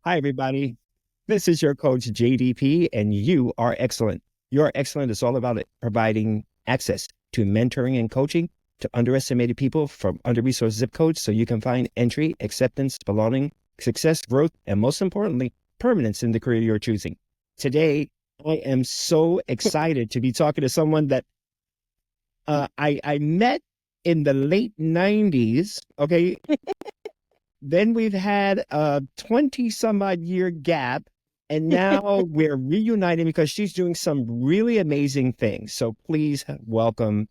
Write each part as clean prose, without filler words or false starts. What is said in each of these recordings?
Hi, everybody. This is your coach, JDP, and you are excellent. You are excellent is all about providing access to mentoring and coaching to underestimated people from under-resourced zip codes so you can find entry, acceptance, belonging, success, growth, and most importantly, permanence in the career you're choosing. Today, I am so excited to be talking to someone that I met in the late 90s, okay? Then we've had a 20 some odd year gap, and now we're reuniting because she's doing some really amazing things. So please welcome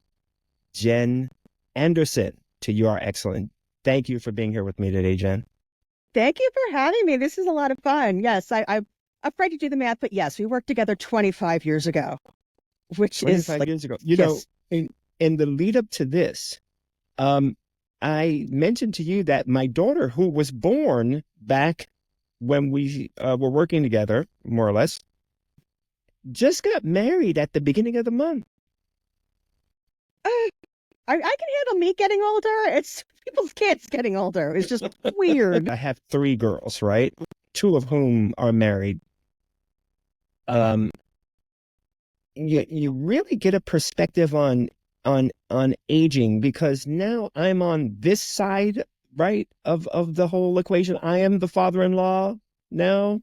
Jen Anderson to URXcellent. Thank you for being here with me today, Jen. Thank you for having me. This is a lot of fun. Yes, I'm afraid to do the math, but yes, we worked together 25 years ago, which is 25 like, years ago. yes. In the lead up to this, I mentioned to you that my daughter, who was born back when we were working together, more or less, just got married at the beginning of the month. I can handle me getting older. It's people's kids getting older. It's just weird. I have three girls, right? Two of whom are married. You really get a perspective on aging, because now I'm on this side, right, of the whole equation. I am the father-in-law now.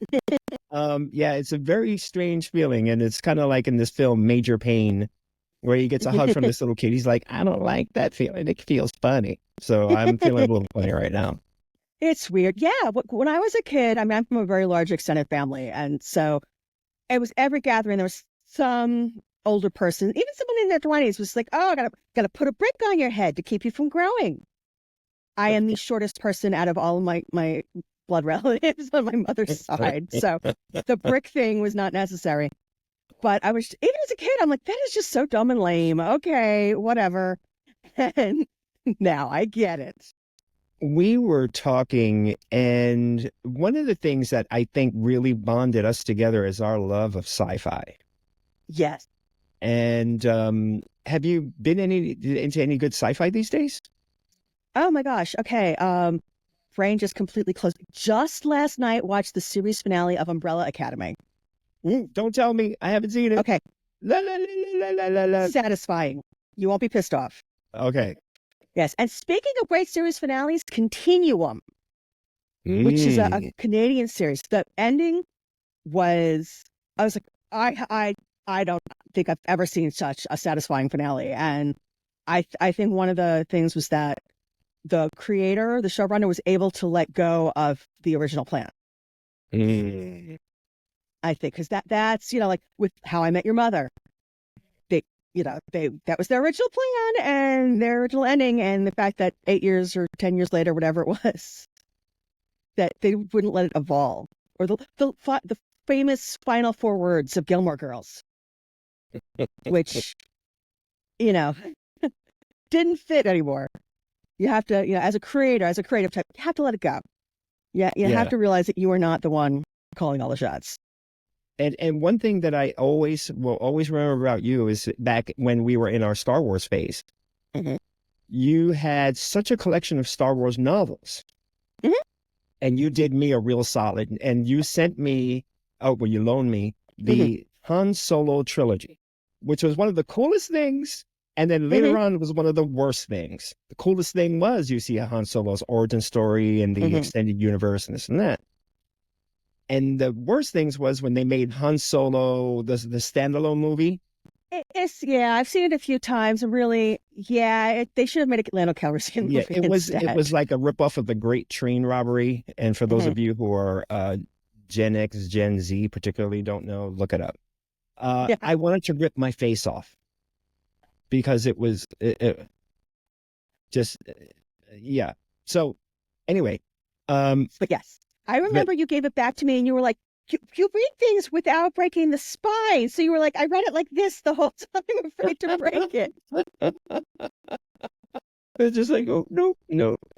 Yeah, it's a very strange feeling, and it's kind of like in this film Major Pain, where he gets a hug from this little kid. He's like, I don't like that feeling. It feels funny. So I'm feeling a little funny right now. It's weird. Yeah, when I was a kid, I mean, I'm from a very large extended family, and so it was every gathering there was some older person, even someone in their 20s, was like, "Oh, I gotta put a brick on your head to keep you from growing." I am the shortest person out of all of my blood relatives on my mother's side, so the brick thing was not necessary. But I was, even as a kid, I'm like, that is just so dumb and lame. Okay, whatever. And now I get it. We were talking, and one of the things that I think really bonded us together is our love of sci-fi. Yes. And have you been into any good sci-fi these days? Oh my gosh. Okay. Brain just completely closed. Just last night, watched the series finale of Umbrella Academy. Don't tell me. I haven't seen it. Okay. La, la, la, la, la, la, la. Satisfying. You won't be pissed off. Okay. Yes. And speaking of great series finales, Continuum, which is a Canadian series. The ending was, I was like, I don't think I've ever seen such a satisfying finale. And I think one of the things was that the creator, the showrunner, was able to let go of the original plan. I think, because that's, like with How I Met Your Mother, they, that was their original plan and their original ending, and the fact that 8 years or 10 years later, whatever it was, that they wouldn't let it evolve. Or the famous final four words of Gilmore Girls, which, didn't fit anymore. You have to, as a creator, as a creative type, you have to let it go. Yeah, you have to realize that you are not the one calling all the shots. And one thing that I will always remember about you is back when we were in our Star Wars phase, you had such a collection of Star Wars novels. And you did me a real solid. And you sent me, you loaned me the Han Solo trilogy, which was one of the coolest things. And then later on, it was one of the worst things. The coolest thing was you see Han Solo's origin story and the extended universe and this and that. And the worst things was when they made Han Solo, the standalone movie. I've seen it a few times, and really, they should have made a Lando Calrissian movie instead. It was like a ripoff of the Great Train Robbery. And for those of you who are Gen X, Gen Z particularly don't know, look it up. I wanted to rip my face off because it was just, yeah. So anyway. But yes, I remember you gave it back to me and you were like, you read things without breaking the spine. So you were like, I read it like this the whole time, I'm afraid to break it. It's just like, oh, no,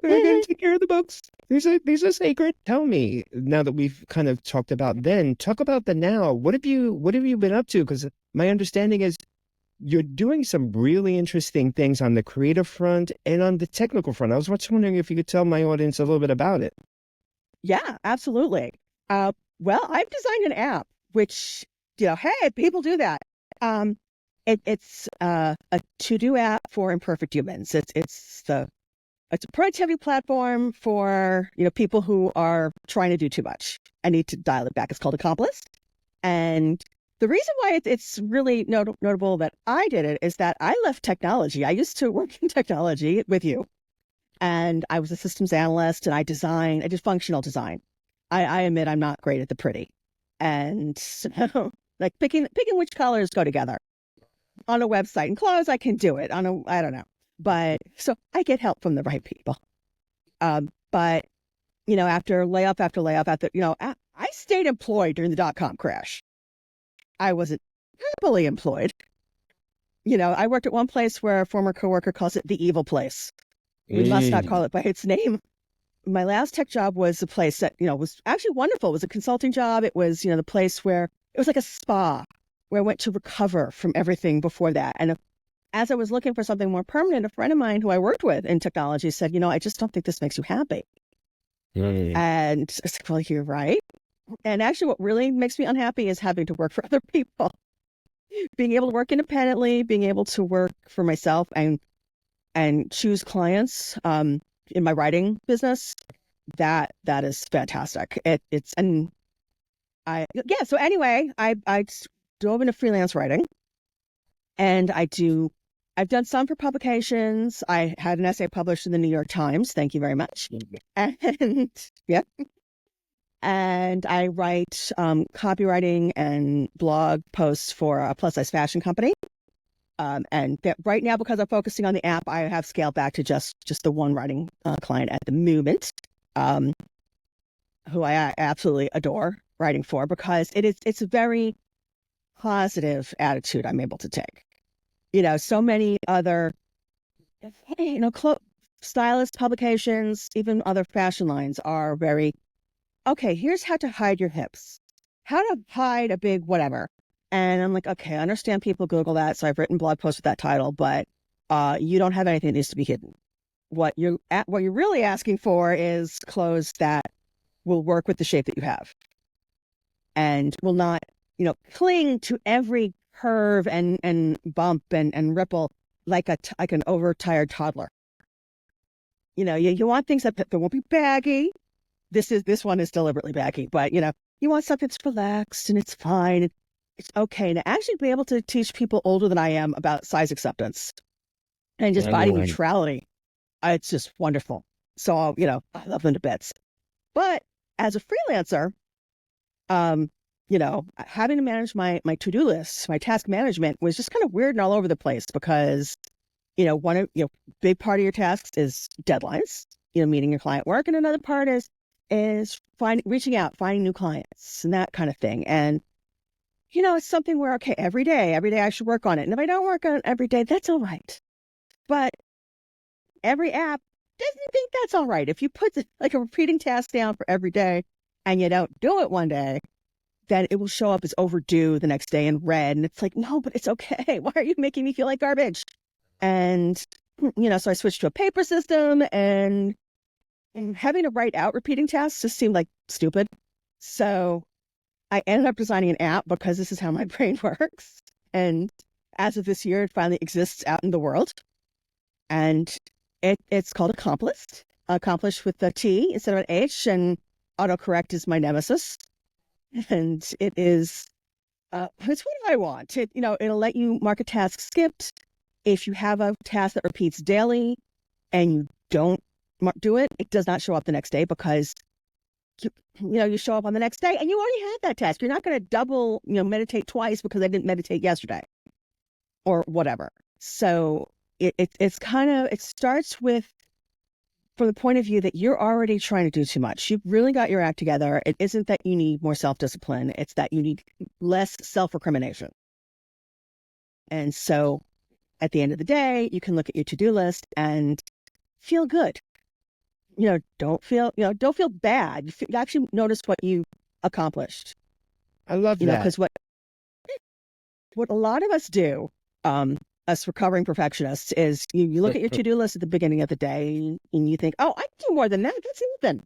I gotta take care of the books. These are sacred. Tell me, now that we've kind of talked about then, talk about the now. What have you been up to? Because my understanding is you're doing some really interesting things on the creative front and on the technical front. I was just wondering if you could tell my audience a little bit about it. Yeah, absolutely. Well, I've designed an app, which, hey, people do that. Um, it's a to-do app for imperfect humans. It's a productivity platform for, people who are trying to do too much. I need to dial it back. It's called AccompList. And the reason why it's really notable that I did it is that I left technology. I used to work in technology with you, and I was a systems analyst, and I did functional design. I admit I'm not great at the pretty. And so, like picking which colors go together on a website and clothes, I can do it. I don't know. But so I get help from the right people. But after layoff after layoff, I stayed employed during the dot-com crash. I wasn't happily employed. I worked at one place where a former coworker calls it the evil place. We must not call it by its name. My last tech job was a place that, was actually wonderful. It was a consulting job. It was, the place where it was like a spa where I went to recover from everything before that. And as I was looking for something more permanent, a friend of mine who I worked with in technology said, I just don't think this makes you happy. And I was like, well, you're right. And actually, what really makes me unhappy is having to work for other people. Being able to work independently, being able to work for myself and choose clients in my writing business, that is fantastic. So anyway, I dove into freelance writing, and I've done some for publications. I had an essay published in the New York Times. Thank you very much. And yeah. And I write copywriting and blog posts for a plus size fashion company. And right now, because I'm focusing on the app, I have scaled back to just the one writing client at the moment, who I absolutely adore writing for, because it's a very positive attitude I'm able to take. So many other, stylist publications, even other fashion lines are very, okay, here's how to hide your hips, how to hide a big whatever. And I'm like, okay, I understand people Google that. So I've written blog posts with that title, but you don't have anything that needs to be hidden. What you're really asking for is clothes that will work with the shape that you have and will not, cling to every curve and bump and ripple like an overtired toddler. You want things that won't be baggy. This one is deliberately baggy, but you want something that's relaxed and it's fine. It's okay to actually be able to teach people older than I am about size acceptance and just body neutrality. It's just wonderful. So, I love them to bits. But as a freelancer, having to manage my to-do lists, my task management was just kind of weird and all over the place because, one of, big part of your tasks is deadlines, meeting your client work. And another part is reaching out, finding new clients and that kind of thing. And, it's something where, okay, every day I should work on it. And if I don't work on it every day, that's all right. But every app doesn't think that's all right. If you put like a repeating task down for every day and you don't do it one day, then it will show up as overdue the next day in red. And it's like, no, but it's okay. Why are you making me feel like garbage? And, so I switched to a paper system, and having to write out repeating tasks just seemed like stupid. So I ended up designing an app because this is how my brain works. And as of this year, it finally exists out in the world. And it's called AccompList, accomplished with a T instead of an H, and autocorrect is my nemesis. And it's what I want. It'll let you mark a task skipped. If you have a task that repeats daily and you don't do it, it does not show up the next day because you show up on the next day and you already had that task. You're not going to double, meditate twice because I didn't meditate yesterday or whatever. So it's kind of, it starts with, from the point of view that you're already trying to do too much. You've really got your act together. It isn't that you need more self-discipline. It's that you need less self-recrimination. And so at the end of the day, you can look at your to-do list and feel good. Don't feel bad. You actually notice what you accomplished. I love that. Because what a lot of us do, us recovering perfectionists, is you look at your to-do list at the beginning of the day and you think, oh, I can do more than that. That's nothing.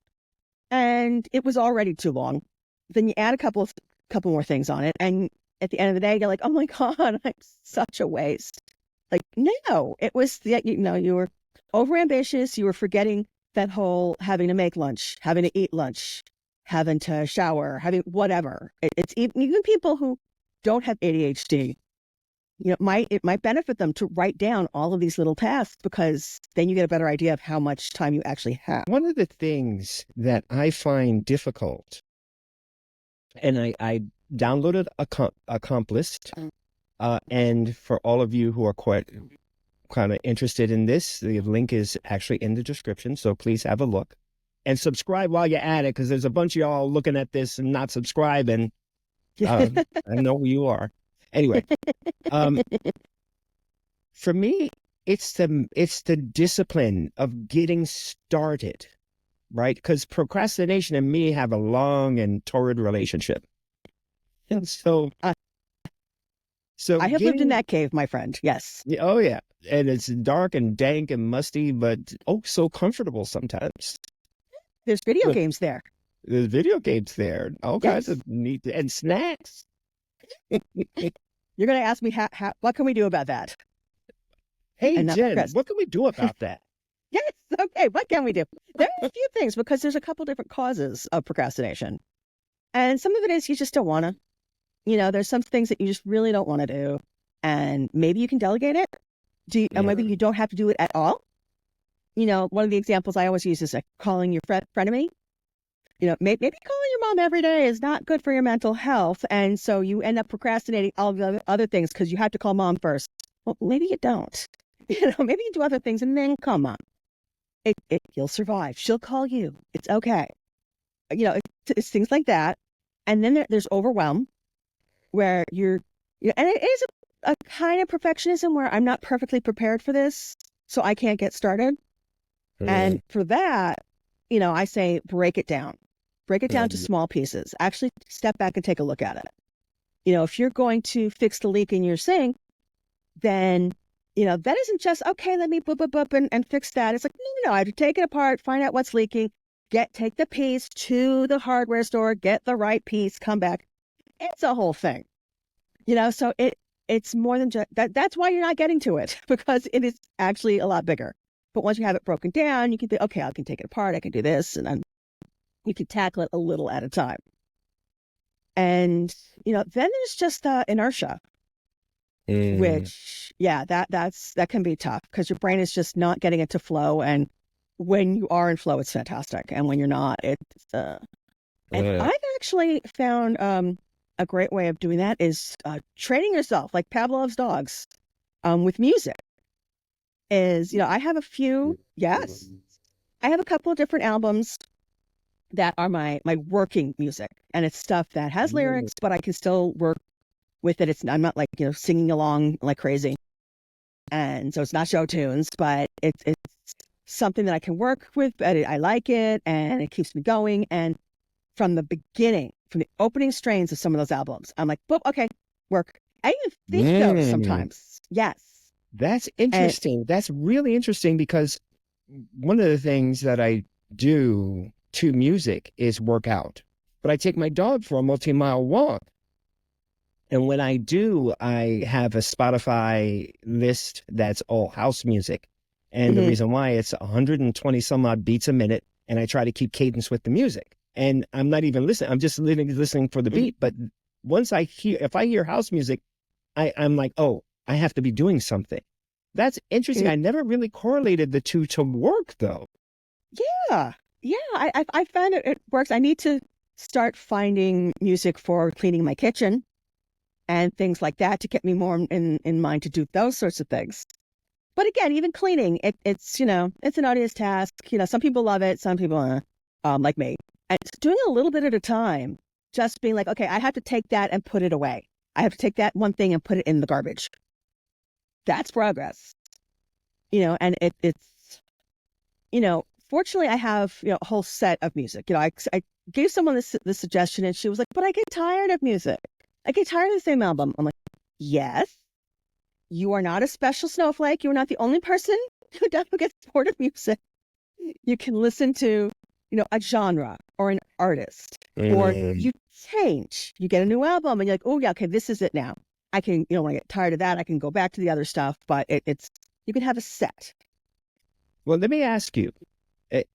And it was already too long. then you add a couple more things on it, and at the end of the day, you're like, oh my God, I'm such a waste. Like, no, it was that, you were overambitious. You were forgetting that whole having to make lunch, having to eat lunch, having to shower, having whatever. It's even people who don't have ADHD, it might benefit them to write down all of these little tasks, because then you get a better idea of how much time you actually have. One of the things that I find difficult, and I downloaded AccompList, and for all of you who are quite kind of interested in this, the link is actually in the description, so please have a look and subscribe while you're at it, because there's a bunch of y'all looking at this and not subscribing. I know who you are. Anyway, for me, it's the discipline of getting started, right? Because procrastination and me have a long and torrid relationship. And so I have lived in that cave, my friend. Yes. Oh, yeah. And it's dark and dank and musty, but so comfortable sometimes. There's video games there. There's video games there. All kinds of neat, and snacks. You're going to ask me, what can we do about that? Hey, Jen, what can we do about that? Yes. Okay. What can we do? There are a few things, because there's a couple different causes of procrastination. And some of it is you just don't want to. There's some things that you just really don't want to do. And maybe you can delegate it. And maybe you don't have to do it at all. One of the examples I always use is like calling your frenemy. Maybe calling your mom every day is not good for your mental health. And so you end up procrastinating all the other things because you have to call mom first. Well, maybe you don't. Maybe you do other things and then call mom. You'll survive. She'll call you. It's okay. It's things like that. And then there's overwhelm, where and it is a kind of perfectionism where I'm not perfectly prepared for this, so I can't get started. And for that, I say break it down. Break it down to small pieces. Actually step back and take a look at it. If you're going to fix the leak in your sink, then, that isn't just, okay, let me boop and fix that. It's like, no, I have to take it apart, find out what's leaking, take the piece to the hardware store, get the right piece, come back. It's a whole thing. So it's more than just that. That's why you're not getting to it, because it is actually a lot bigger. But once you have it broken down, you can be, okay, I can take it apart. I can do this. And then you can tackle it a little at a time. And, then there's just inertia, which, that can be tough, because your brain is just not getting it to flow. And when you are in flow, it's fantastic. And when you're not, and I've actually found a great way of doing that is training yourself, like Pavlov's dogs, with music. I have I have a couple of different albums that are my working music, and it's stuff that has lyrics, but I can still work with it. I'm not like, singing along like crazy. And so it's not show tunes, but it's something that I can work with, but I like it, and it keeps me going. And from the beginning, from the opening strains of some of those albums, I'm like, boop, okay, work. I even think those sometimes. Yes. That's interesting. That's really interesting, because one of the things that I do to music is work out. But I take my dog for a multi-mile walk. And when I do, I have a Spotify list that's all house music. And the reason why, it's 120 some odd beats a minute. And I try to keep cadence with the music. And I'm not even listening. I'm just listening for the beat. But if I hear house music, I'm like, oh, I have to be doing something. That's interesting. I never really correlated the two to work, though. Yeah. I found it works. I need to start finding music for cleaning my kitchen and things like that to get me more in mind to do those sorts of things. But again, even cleaning, it's it's an arduous task. Some people love it, some people like me. And it's doing a little bit at a time, just being like, okay, I have to take that and put it away. I have to take that one thing and put it in the garbage. That's progress. And it's fortunately I have, a whole set of music. I gave someone this suggestion, and she was like, but I get tired of music. I get tired of the same album. I'm like, yes, you are not a special snowflake. You are not the only person who gets bored of music. You can listen to a genre or an artist, or Mm. you change, you get a new album and you're like, oh yeah, okay, this is it now. I can, when I get tired of that, I can go back to the other stuff, but it's, you can have a set. Well, let me ask you,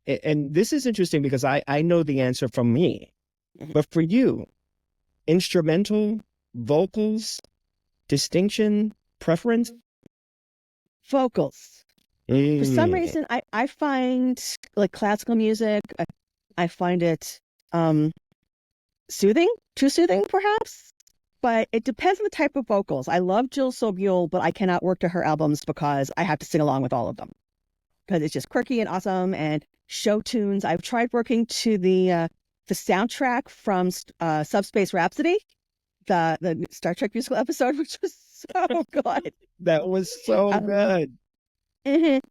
and this is interesting because I know the answer from me, but for you, instrumental, vocals, distinction, preference? Vocals. For some Mm. reason, I find like classical music, I find it soothing, too soothing perhaps, but it depends on the type of vocals. I love Jill Sobule, but I cannot work to her albums because I have to sing along with all of them because it's just quirky and awesome and show tunes. I've tried working to the soundtrack from Subspace Rhapsody, the Star Trek musical episode, which was so good. That was so Um, good. mhm.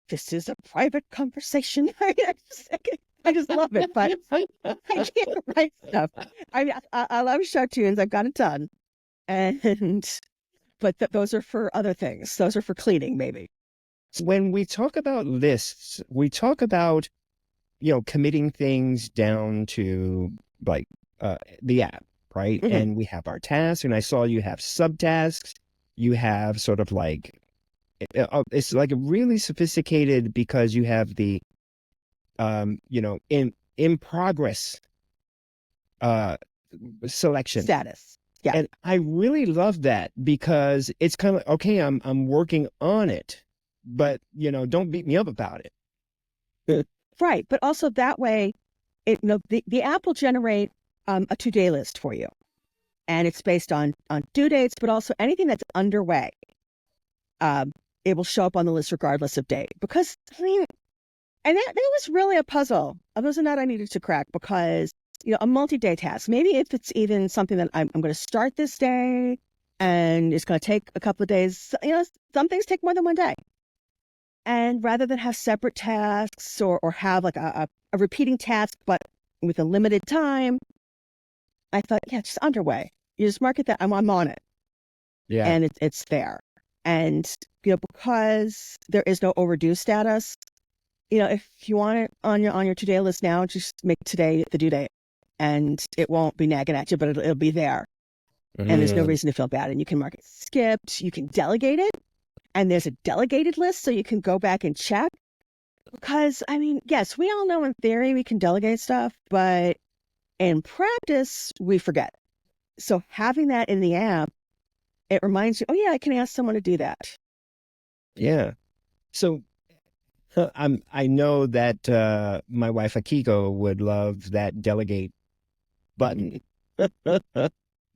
This is a private conversation. I just love it, but I can't write stuff. I love show tunes. I've got a ton, and but those are for other things. Those are for cleaning, maybe. When we talk about lists, we talk about, committing things down to like the app, right? Mhm. And we have our tasks, and I saw you have subtasks. You have sort of like, it's like a really sophisticated because you have the, in progress uh, selection. Status. Yeah. And I really love that because it's kind of, okay, I'm working on it, but don't beat me up about it. Right. But also that way, the app will generate a to-do list for you. And it's based on due dates, but also anything that's underway. It will show up on the list regardless of date. Because, and that was really a puzzle. It was a nut I needed to crack because, a multi-day task, maybe if it's even something that I'm going to start this day and it's going to take a couple of days, some things take more than one day. And rather than have separate tasks or have like a repeating task, but with a limited time, I thought, yeah, just underway. You just mark it that I'm on it. Yeah. And it's there. And, because there is no overdue status, if you want it on your to-do list now, just make today the due date. And it won't be nagging at you, but it'll be there. And there's no reason to feel bad. And you can mark it skipped. You can delegate it. And there's a delegated list so you can go back and check. Because, yes, we all know in theory we can delegate stuff, but in practice, we forget. So having that in the app, it reminds you, oh, yeah, I can ask someone to do that. Yeah. So I know that my wife Akiko would love that delegate button.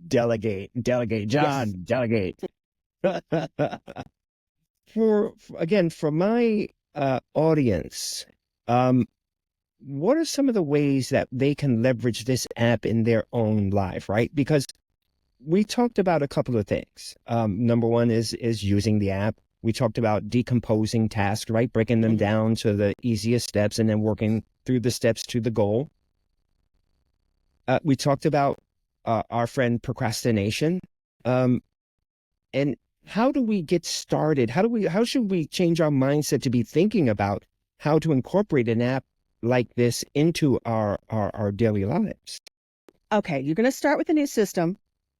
Delegate, John, Yes. delegate. For my audience, what are some of the ways that they can leverage this app in their own life, right? Because we talked about a couple of things. Number one is using the app. We talked about decomposing tasks, right? Breaking them down to the easiest steps and then working through the steps to the goal. We talked about our friend procrastination. And how do we get started? How should we change our mindset to be thinking about how to incorporate an app like this into our daily lives? Okay, you're going to start with a new system.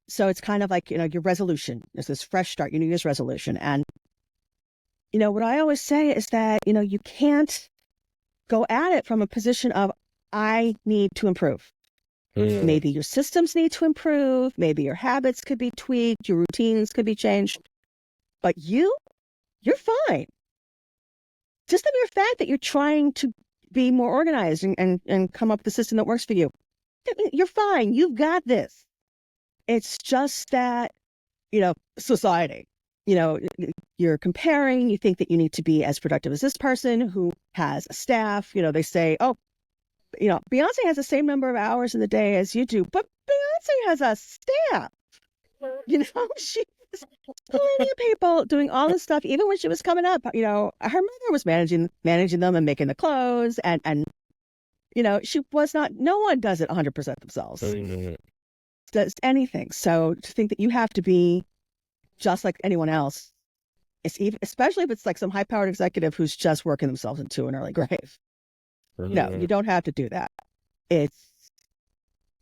So it's kind of like, your resolution. It's this fresh start, your New Year's resolution. And, what I always say is that, you can't go at it from a position of, I need to improve. Maybe your systems need to improve. Maybe your habits could be tweaked. Your routines could be changed. But you're fine. Just the mere fact that you're trying to be more organized and come up with a system that works for you. You're fine. You've got this. It's just that, society, you're comparing, you think that you need to be as productive as this person who has a staff. They say, oh, Beyonce has the same number of hours in the day as you do, but Beyonce has a staff. She has plenty of people doing all this stuff. Even when she was coming up, her mother was managing them and making the clothes. And she was not, no one does it 100% themselves. Does anything. So to think that you have to be just like anyone else, especially if it's like some high-powered executive who's just working themselves into an early grave. No, you don't have to do that. It's,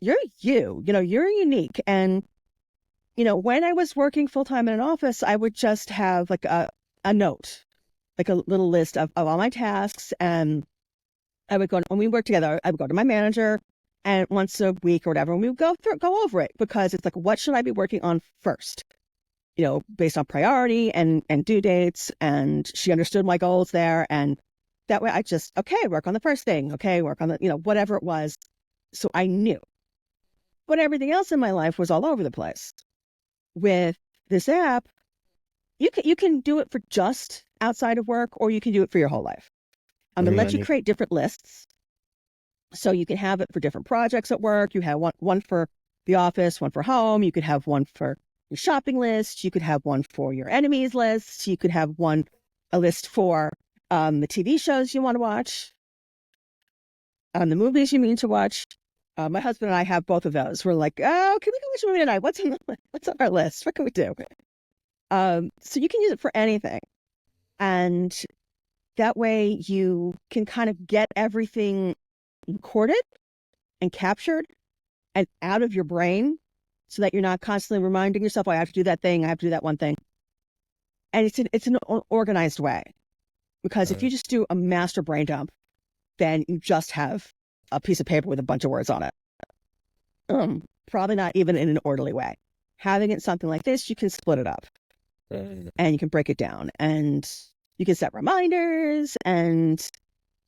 you're you're unique. And, when I was working full time in an office, I would just have like a note, like a little list of all my tasks. And I would go, when we worked together, I would go to my manager and once a week or whatever, and we would go over it, because it's like, what should I be working on first? Based on priority and due dates. And she understood my goals there. And that way I just, okay, work on the first thing. Okay, work on the, whatever it was. So I knew. But everything else in my life was all over the place. With this app, you can do it for just outside of work, or you can do it for your whole life. It lets you create different lists. So you can have it for different projects at work. You have one for the office, one for home. You could have one for your shopping list. You could have one for your enemies list. You could have a list for the TV shows you want to watch, the movies you mean to watch. My husband and I have both of those. We're like, oh, can we go watch a movie tonight? What's on our list? What can we do? So you can use it for anything. And that way you can kind of get everything recorded and captured and out of your brain, so that you're not constantly reminding yourself, oh, I have to do that thing. I have to do that one thing. And it's an organized way, because if you just do a master brain dump, then you just have a piece of paper with a bunch of words on it. Probably not even in an orderly way. Having it something like this, you can split it up and you can break it down, and you can set reminders, and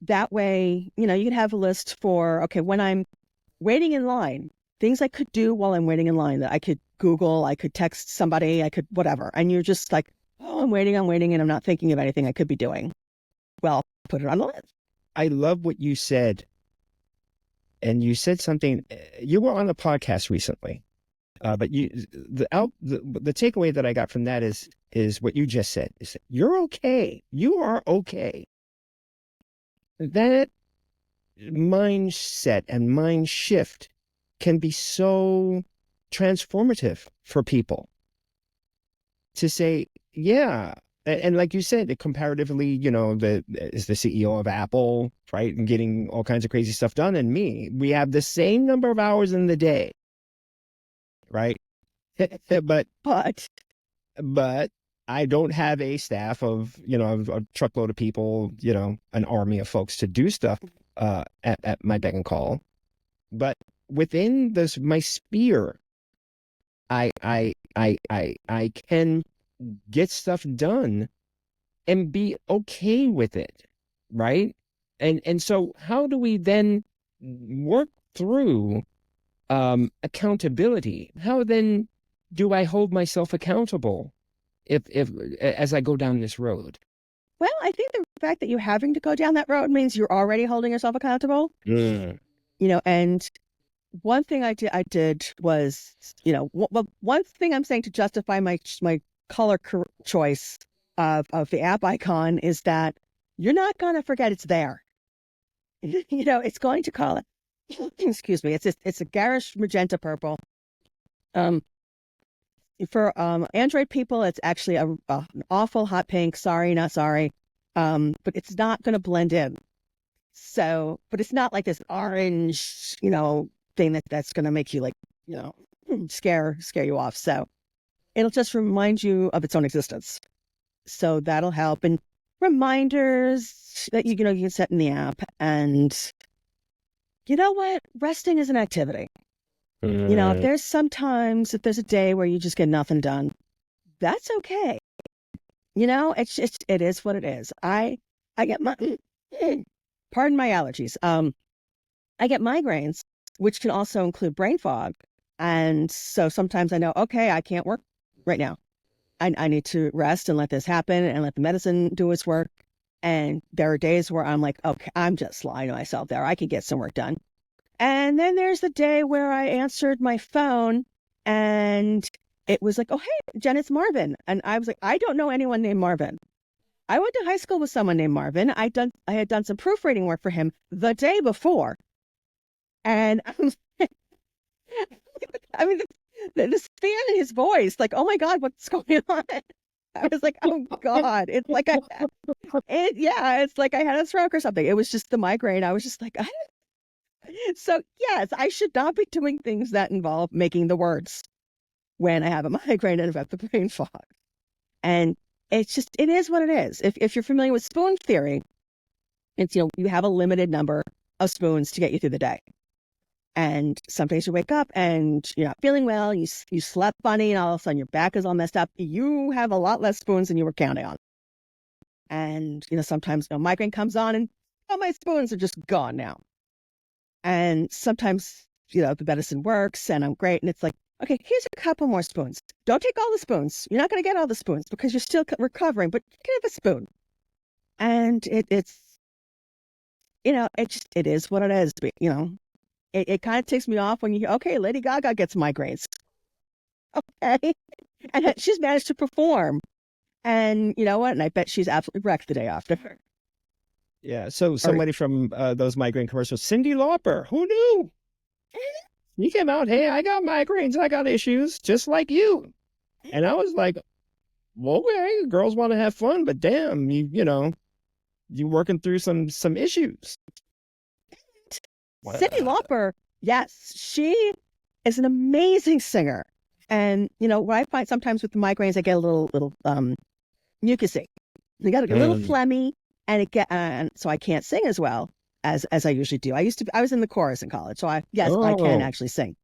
that way, you can have a list for, okay, when I'm waiting in line, things I could do while I'm waiting in line that I could Google, I could text somebody, I could whatever. And you're just like, oh, I'm waiting, and I'm not thinking of anything I could be doing. Well, put it on the list. I love what you said. And you said something, you were on a podcast recently, but the takeaway that I got from that is what you just said, is that you're okay. You are okay. That mindset and mind shift can be so transformative for people, to say, yeah. And like you said, comparatively, is the CEO of Apple, right? And getting all kinds of crazy stuff done. And me, we have the same number of hours in the day, right? but I don't have a staff of, a truckload of people, an army of folks to do stuff at my beck and call. But within my sphere, I can get stuff done and be okay with it, right? And so how do we then work through accountability? How then do I hold myself accountable if as I go down this road? Well, I think the fact that you're having to go down that road means you're already holding yourself accountable. And one thing I did was, one thing I'm saying to justify my color choice of the app icon is that you're not going to forget it's there. It's going to call it, excuse me, it's a garish magenta purple. For Android people, it's actually an awful hot pink. Sorry, not sorry. But it's not going to blend in. So, but it's not like this orange, thing that's going to make you scare you off. So it'll just remind you of its own existence. So that'll help. And reminders that you can set in the app. And you know what? Resting is an activity. If there's a day where you just get nothing done, that's okay. It is what it is. I get pardon my allergies. I get migraines, which can also include brain fog. And so sometimes I know, okay, I can't work right now. I need to rest and let this happen and let the medicine do its work. And there are days where I'm like, okay, I'm just lying to myself there. I can get some work done. And then there's the day where I answered my phone and it was like, oh, hey, Jen, it's Marvin. And I was like, I don't know anyone named Marvin. I went to high school with someone named Marvin. I had done some proofreading work for him the day before. And I mean, the span in his voice, like, oh my God, what's going on? I was like, oh God, it's like it's like I had a stroke or something. It was just the migraine. I was just like, so yes, I should not be doing things that involve making the words when I have a migraine and have the brain fog. And it is what it is. If you're familiar with spoon theory, it's, you have a limited number of spoons to get you through the day. And some days you wake up and you're not feeling well, you slept funny, and all of a sudden your back is all messed up. You have a lot less spoons than you were counting on. And, sometimes migraine comes on and all my spoons are just gone now. And sometimes, the medicine works and I'm great. And it's like, okay, here's a couple more spoons. Don't take all the spoons. You're not going to get all the spoons because you're still recovering, but you can have a spoon. And it is what it is. But, it kind of takes me off when you hear, okay, Lady Gaga gets migraines. Okay. And she's managed to perform. And you know what? And I bet she's absolutely wrecked the day after. Yeah. So somebody from those migraine commercials, Cyndi Lauper, who knew? You came out, hey, I got migraines, I got issues, just like you. And I was like, well, okay, girls want to have fun, but damn, you're working through some issues. Wow. Cyndi Lauper, yes, she is an amazing singer. And, what I find sometimes with the migraines, I get a little mucusy. I got a little phlegmy, and so I can't sing as well as I usually do. I was in the chorus in college, so I can actually sing.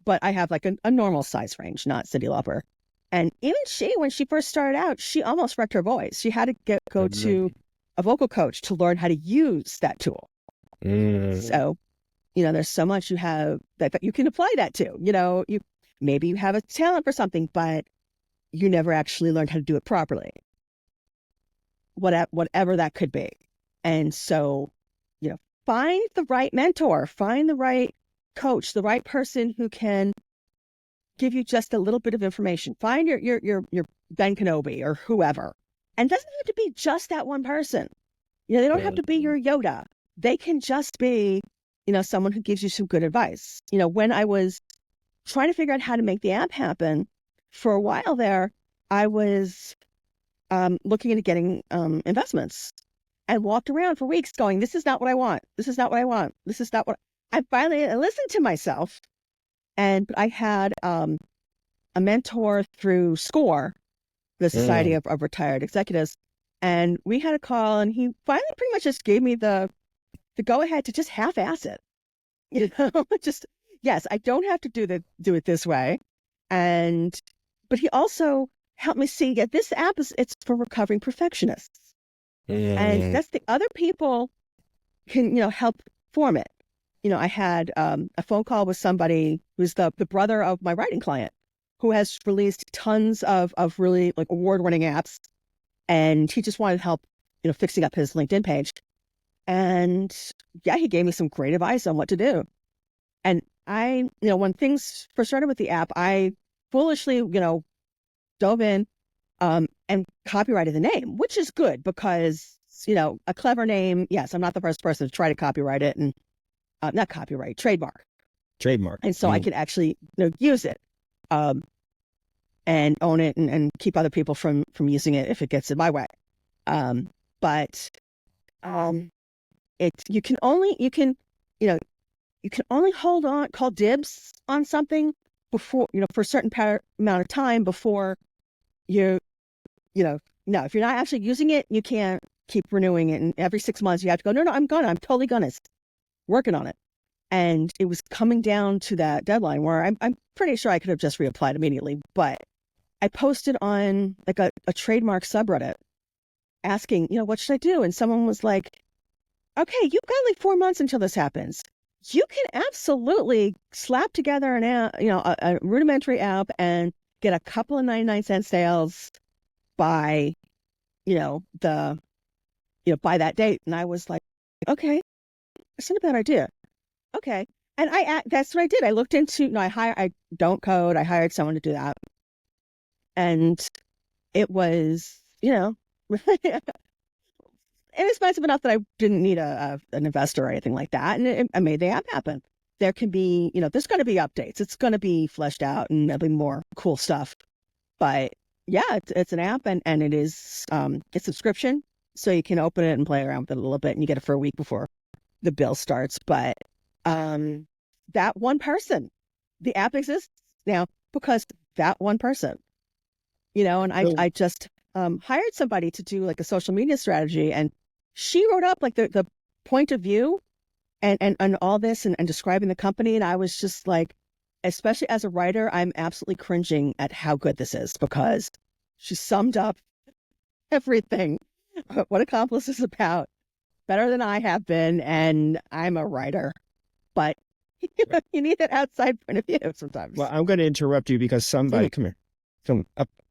But I have like a normal size range, not Cyndi Lauper. And even when she first started out, she almost wrecked her voice. She had to go to a vocal coach to learn how to use that tool. So, there's so much you have that you can apply that to. Maybe you have a talent for something, but you never actually learned how to do it properly. Whatever that could be. And so, find the right mentor, find the right coach, the right person who can give you just a little bit of information. Find your Ben Kenobi or whoever. And it doesn't have to be just that one person. They don't have to be your Yoda. They can just be, someone who gives you some good advice. When I was trying to figure out how to make the app happen, for a while there, I was looking into getting investments and walked around for weeks going, this is not what I want. This is not what I want. This is not what I finally listened to myself. But I had a mentor through SCORE, the Society of Retired Executives. And we had a call and he finally pretty much just gave me the go ahead to just half-ass it. Just, yes, I don't have to do it this way. But he also helped me see, this app it's for recovering perfectionists. And that's the other people can, help form it. I had a phone call with somebody who's the brother of my writing client who has released tons of really like award-winning apps. And he just wanted help, fixing up his LinkedIn page. And yeah, he gave me some great advice on what to do. And I, when things first started with the app, I foolishly, dove in and copyrighted the name, which is good because, a clever name. Yes, I'm not the first person to try to copyright it and not copyright, trademark. And so I could actually use it and own it and keep other people from using it if it gets in my way. But you can only call dibs on something before, for a certain amount of time before no, if you're not actually using it, you can't keep renewing it. And every 6 months you have to go, no, I'm totally gonna working on it. And it was coming down to that deadline where I'm pretty sure I could have just reapplied immediately. But I posted on like a trademark subreddit asking, what should I do? And someone was like, okay, you've got like 4 months until this happens. You can absolutely slap together an app, a rudimentary app and get a couple of 99-cent sales by, by that date. And I was like, okay, that's not a bad idea. Okay. And that's what I did. I looked into, I don't code. I hired someone to do that. And it was, inexpensive enough that I didn't need an investor or anything like that. And I made the app happen. There can be, there's going to be updates. It's going to be fleshed out and there'll be more cool stuff. But Yeah, it's an app, and it is it's subscription, so you can open it and play around with it a little bit, and you get it for a week before the bill starts. But um, that one person, the app exists now because that one person, and So I just hired somebody to do like a social media strategy, and she wrote up like the point of view and all this and describing the company, and I was just like, especially as a writer, I'm absolutely cringing at how good this is because she summed up everything what AccompList is about better than I have been, and I'm a writer, but you need that outside point of view well, sometimes. I'm going to interrupt you because somebody, come here, come up. Uh,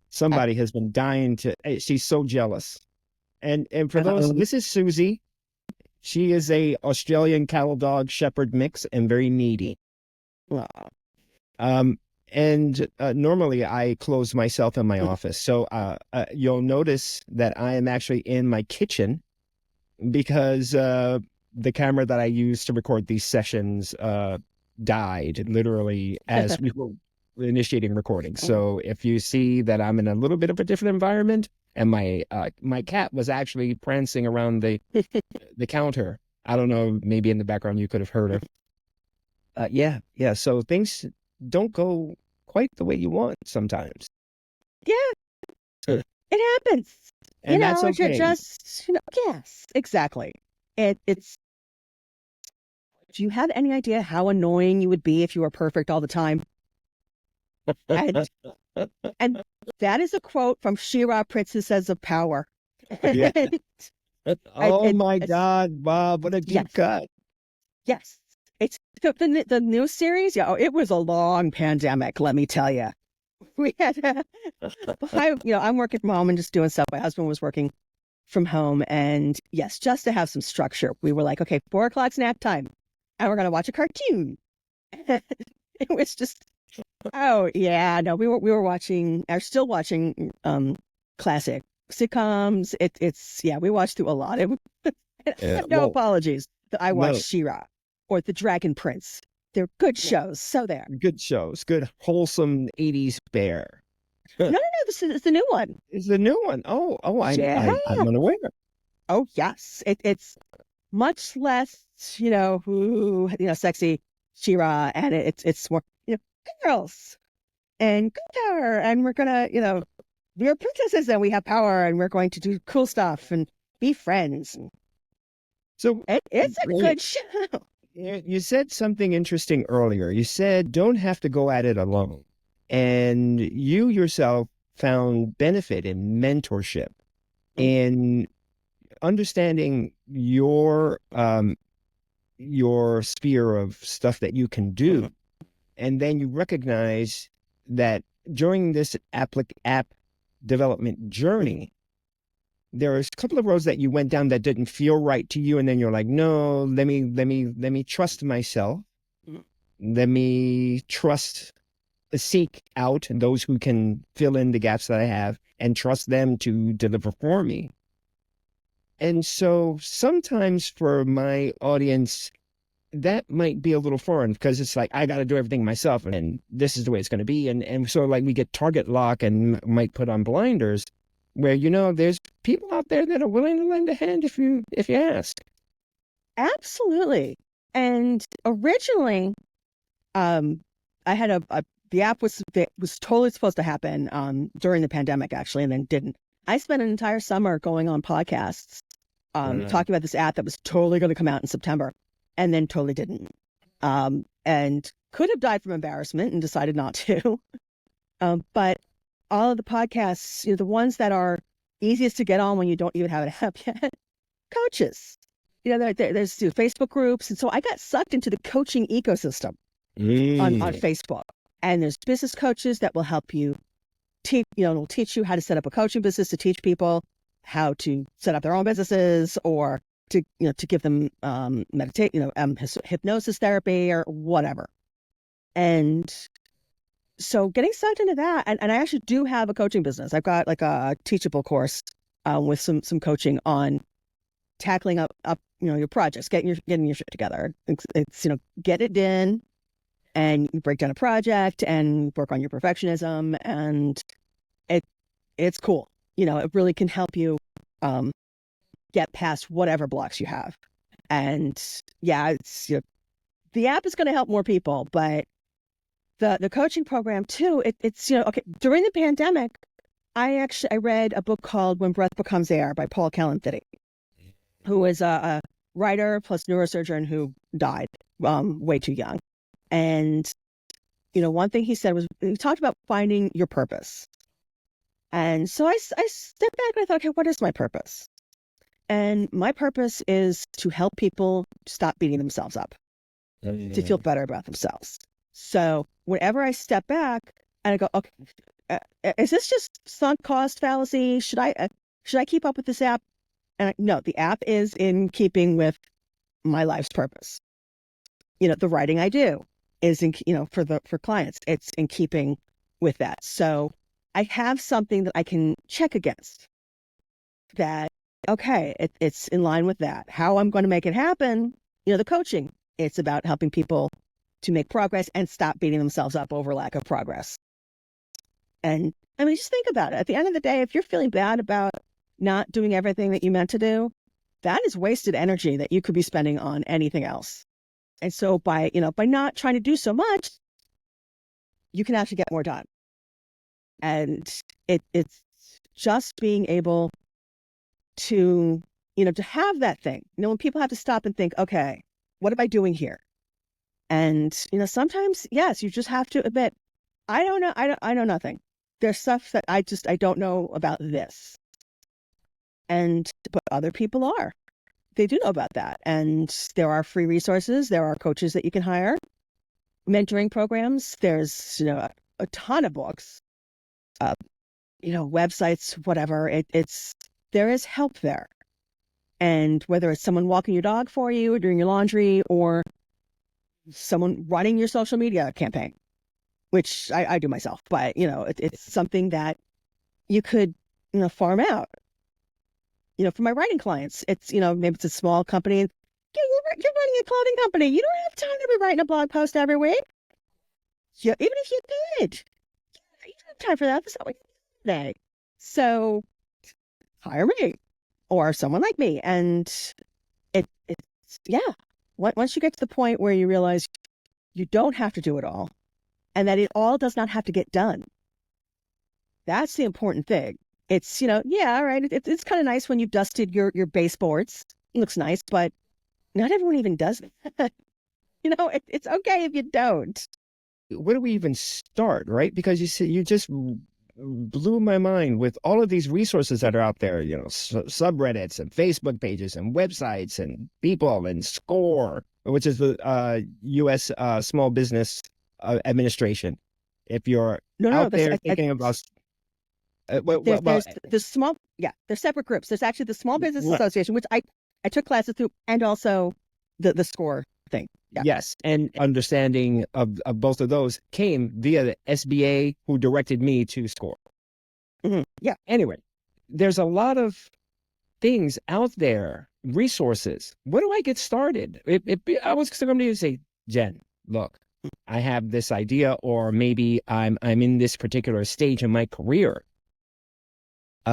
Somebody has been dying to. She's so jealous. And for those, um, this is Susie. She is a Australian cattle dog shepherd mix and very needy. aw. Um, and normally I close myself in my office. So you'll notice that I am actually in my kitchen because the camera that I use to record these sessions died literally as we were initiating recording. So if you see that I'm in a little bit of a different environment and my cat was actually prancing around the counter. I don't know, maybe in the background you could have heard her. Yeah, yeah. So things don't go quite the way you want sometimes. Yeah, Uh, it happens. And that's okay. Just yes, exactly. It's. Do you have any idea how annoying you would be if you were perfect all the time? And and that is a quote from She-Ra, Princesses of Power. Yeah. it, Oh my it's God, Bob, what a deep yes, cut. yes. It's the new series. Yeah, it was a long pandemic. Let me tell you, we had. I'm working from home and just doing stuff. My husband was working from home, and yes, just to have some structure, we were like, okay, 4 o'clock snack time, and we're gonna watch a cartoon. It was just, oh yeah, no, we were watching, are still watching classic sitcoms. It's yeah, we watched through a lot. I Yeah, have no well, apologies that I watched no, She-Ra or The Dragon Prince. They're good shows. So there. good shows, good wholesome 80s bear. No, no, no. This is the new one. Is the new one. Oh, Yeah. I'm unaware. Oh yes. It's much less, sexy She-Ra, and it's more, girls and good power, and we're gonna, we're princesses and we have power, and we're going to do cool stuff and be friends. So It's a wait, good show. you said something interesting earlier. You said don't have to go at it alone. And you yourself found benefit in mentorship, in understanding your sphere of stuff that you can do. And then you recognize that during this app development journey, there was a couple of roads that you went down that didn't feel right to you. And then you're like, no, let me trust myself. Let me seek out those who can fill in the gaps that I have and trust them to deliver for me. And so sometimes for my audience, that might be a little foreign because it's like, I got to do everything myself and this is the way it's going to be. And so like we get target lock and might put on blinders where, there's people out there that are willing to lend a hand if you ask. Absolutely. And originally, I had the app was totally supposed to happen during the pandemic actually, and then didn't. I spent an entire summer going on podcasts, talking about this app that was totally going to come out in September, and then totally didn't. And could have died from embarrassment and decided not to. But all of the podcasts, the ones that are easiest to get on when you don't even have an app yet, coaches. There's Facebook groups, and so I got sucked into the coaching ecosystem on Facebook. And there's business coaches that will help you will teach you how to set up a coaching business, to teach people how to set up their own businesses, or to give them meditate, hypnosis therapy or whatever. And so getting sucked into that, and I actually do have a coaching business. I've got like a teachable course with some coaching on tackling up your projects, getting your shit together. It's get it in, and you break down a project and work on your perfectionism, and it it's cool. It really can help you get past whatever blocks you have. And yeah, it's the app is going to help more people, but the coaching program too. It's okay. During the pandemic, I read a book called When Breath Becomes Air by Paul Kalanithi, who is a writer plus neurosurgeon who died way too young. And one thing he said was he talked about finding your purpose. And so I stepped back and I thought, okay, what is my purpose? And my purpose is to help people stop beating themselves up, to feel better about themselves. So whenever I step back and I go, okay, is this just sunk cost fallacy? Should I keep up with this app? And no, the app is in keeping with my life's purpose. The writing I do is for clients, it's in keeping with that. So I have something that I can check against that. Okay, it's in line with that. How I'm going to make it happen, the coaching, it's about helping people to make progress and stop beating themselves up over lack of progress. And I mean, just think about it. At the end of the day, if you're feeling bad about not doing everything that you meant to do, that is wasted energy that you could be spending on anything else. And so by not trying to do so much, you can actually get more done. And it's just being able to, to have that thing, when people have to stop and think, okay, what am I doing here? And, sometimes, yes, you just have to admit, I don't know. I know nothing. There's stuff that I don't know about this. But other people are. They do know about that. And there are free resources. There are coaches that you can hire, mentoring programs. There's, a ton of books, websites, whatever. There is help there. And whether it's someone walking your dog for you or doing your laundry or someone running your social media campaign, which I do myself, but, it's something that you could, farm out. For my writing clients, it's, maybe it's a small company. And, you're running a clothing company. You don't have time to be writing a blog post every week. Yeah, even if you did, you don't have time for that. That's not what you do today. So hire me or someone like me. And it's, yeah. Once you get to the point where you realize you don't have to do it all and that it all does not have to get done, that's the important thing. It's, yeah, all right. It's kind of nice when you've dusted your baseboards. It looks nice, but not everyone even does that. It's okay if you don't. Where do we even start, right? Because you just blew my mind with all of these resources that are out there, subreddits and Facebook pages and websites and people and SCORE, which is the U.S. Small Business Administration. If you're out there thinking about... there's the small, there's separate groups. There's actually the Small Business Association, which I took classes through, and also the SCORE thing. Yeah. Yes, and understanding of both of those came via the SBA, who directed me to SCORE. Mm-hmm. Yeah. Anyway, there's a lot of things out there, resources. Where do I get started? I was going to say, Jen, look, I have this idea, or maybe I'm in this particular stage in my career.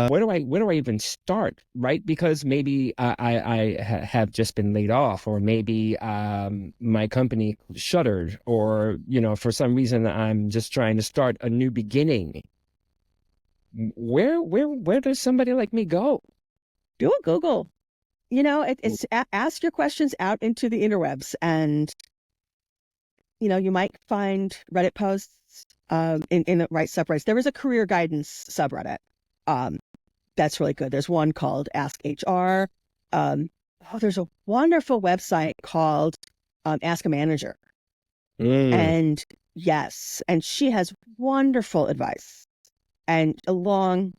Where do I even start, right? Because maybe I have just been laid off, or maybe my company shuttered, or for some reason I'm just trying to start a new beginning. Where does somebody like me go? Do a Google. Ask your questions out into the interwebs, and you might find Reddit posts in the right subreddits. There is a career guidance subreddit. That's really good. There's one called Ask HR. There's a wonderful website called Ask a Manager. And yes, and she has wonderful advice and a long,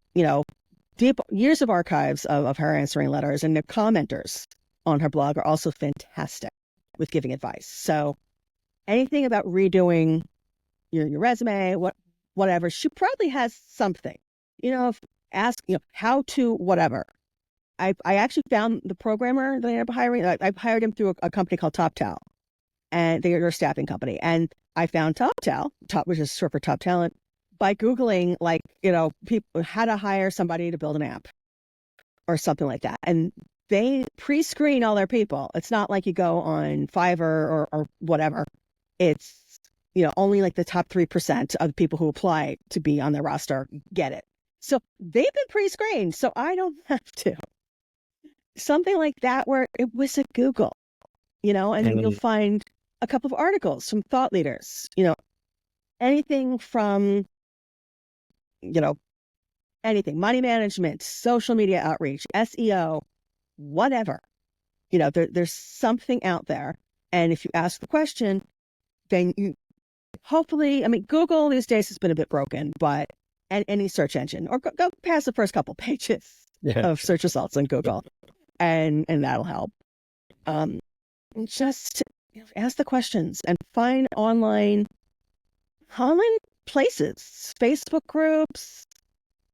deep years of archives of her answering letters, and the commenters on her blog are also fantastic with giving advice. So anything about redoing your resume, whatever, she probably has something, ask, how to whatever. I actually found the programmer that I ended up hiring. I hired him through a company called TopTal, and they are a staffing company. And I found TopTal, which is short for Top Talent, by Googling, like, people, how to hire somebody to build an app or something like that. And they pre-screen all their people. It's not like you go on Fiverr or whatever. It's, only like the top 3% of the people who apply to be on their roster get it. So they've been pre-screened, so I don't have to. Something like that where it was at Google, and you'll find a couple of articles from thought leaders, anything from, anything, money management, social media outreach, SEO, whatever. There's something out there. And if you ask the question, then you hopefully, Google these days has been a bit broken, but any search engine, or go past the first couple pages of search results on Google, and that'll help. Just ask the questions and find online places, Facebook groups.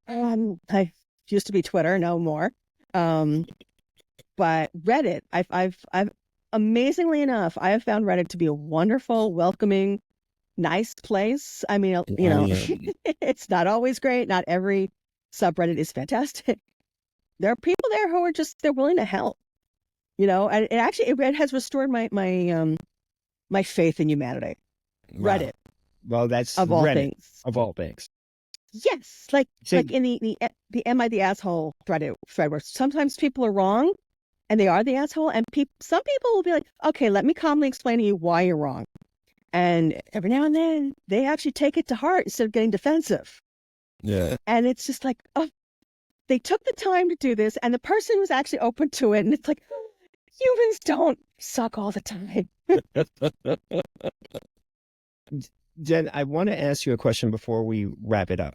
I used to be Twitter, no more. But Reddit, I've amazingly enough, I have found Reddit to be a wonderful, welcoming, nice place. It's not always great. Not every subreddit is fantastic. There are people there who are they're willing to help. And it has restored my faith in humanity. Wow. Reddit. Well, that's of all Reddit, things. of all things. Yes, like in the "Am I the Asshole" thread, where sometimes people are wrong, and they are the asshole, and some people will be like, "Okay, let me calmly explain to you why you're wrong," and every now and then they actually take it to heart instead of getting defensive. Yeah, and it's just like, oh, they took the time to do this, and the person was actually open to it, and it's like, humans don't suck all the time. Jen, I want to ask you a question before we wrap it up.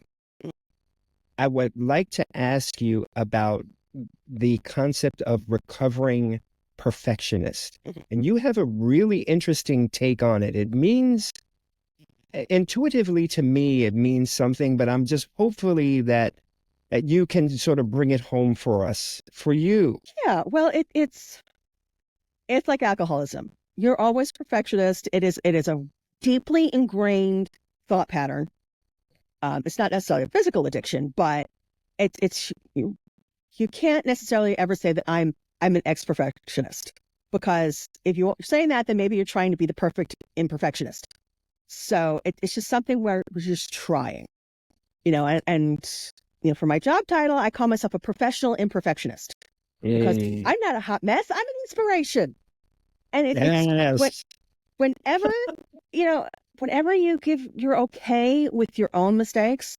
I would like to ask you about the concept of recovering perfectionist. And you have a really interesting take on it. It means, intuitively to me, it means something, but I'm just hopefully that you can sort of bring it home for us, for you. Yeah, well, it's like alcoholism. You're always perfectionist. It is a deeply ingrained thought pattern. It's not necessarily a physical addiction, but it's you can't necessarily ever say that I'm an ex-perfectionist, because if you're saying that, then maybe you're trying to be the perfect imperfectionist. So it's just something where we're just trying, and for my job title, I call myself a professional imperfectionist, because I'm not a hot mess. I'm an inspiration. And whenever, whenever you're okay with your own mistakes,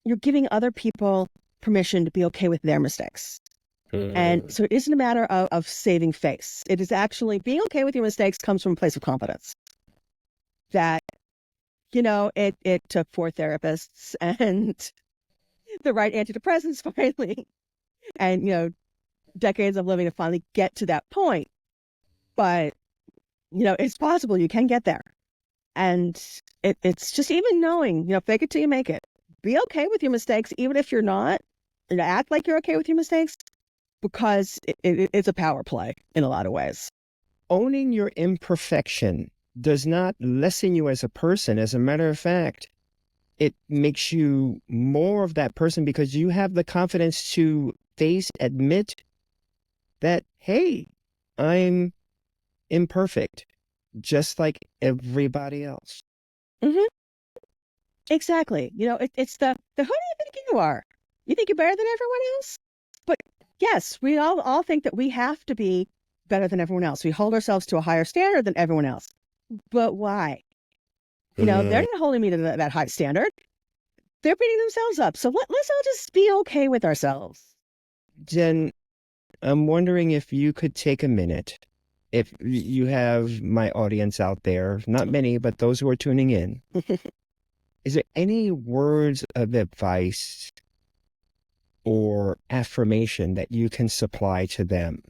you're giving other people permission to be okay with their mistakes. And so it isn't a matter of saving face. It is actually being okay with your mistakes comes from a place of confidence. That, it took 4 therapists and the right antidepressants finally, and, decades of living to finally get to that point. But, it's possible you can get there. And it's just even knowing, fake it till you make it. Be okay with your mistakes, even if you're not. Act like you're okay with your mistakes, because it's a power play in a lot of ways. Owning your imperfection does not lessen you as a person. As a matter of fact, it makes you more of that person, because you have the confidence to admit that, hey, I'm imperfect, just like everybody else. Mm-hmm. Exactly. It's the who do you think you are? You think you're better than everyone else? But yes, we all think that we have to be better than everyone else. We hold ourselves to a higher standard than everyone else. But why? They're not holding me to that high standard. They're beating themselves up. So let's all just be okay with ourselves. Jen, I'm wondering if you could take a minute. If you have my audience out there, not many, but those who are tuning in, is there any words of advice or affirmation that you can supply to them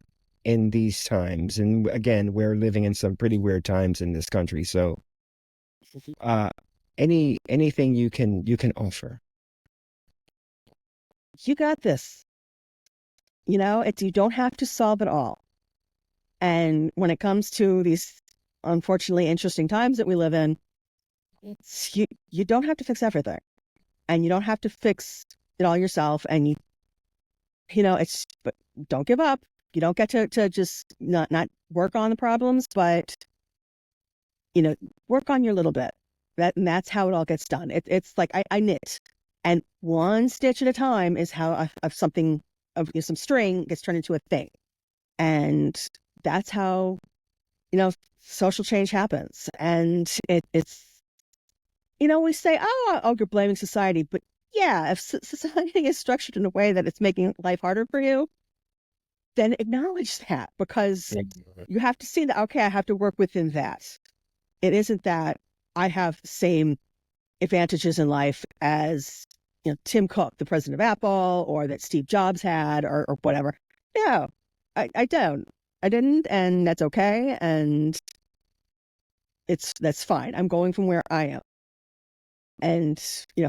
in these times? And again, we're living in some pretty weird times in this country. So anything you can offer? You got this. You don't have to solve it all. And when it comes to these unfortunately interesting times that we live in, you don't have to fix everything. and you don't have to fix it all yourself. And but don't give up. You don't get to just not work on the problems, but work on your little bit. And that's how it all gets done. It's like I knit, and one stitch at a time is how something of some string gets turned into a thing, and that's how social change happens. And it's we say, oh, you're blaming society, but yeah, if society is structured in a way that it's making life harder for you, then acknowledge that, because you have to see that, okay, I have to work within that. It isn't that I have the same advantages in life as Tim Cook, the president of Apple, or that Steve Jobs had, or whatever. No, I don't. I didn't, and that's okay. And that's fine. I'm going from where I am, and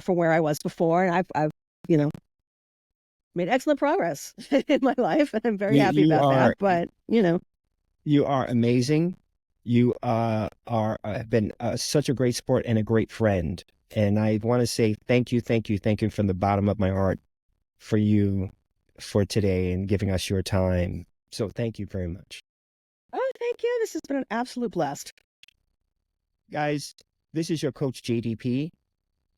from where I was before, and I've made excellent progress in my life, and I'm very happy about that. But you are amazing. You have been such a great sport and a great friend. And I want to say thank you from the bottom of my heart for you for today and giving us your time. So thank you very much. Oh, thank you. This has been an absolute blast. Guys, this is your coach JDP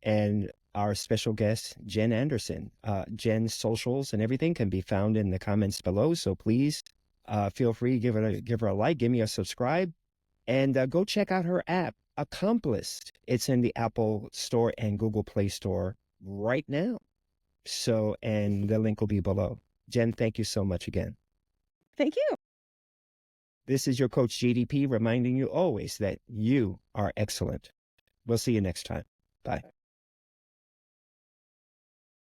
and our special guest, Jen Anderson. Jen's socials and everything can be found in the comments below. So please feel free to give her a like, give me a subscribe, and go check out her app, AccompList. It's in the Apple Store and Google Play Store right now. So, and the link will be below. Jen, thank you so much again. Thank you. This is your coach JDP reminding you always that you are excellent. We'll see you next time. Bye.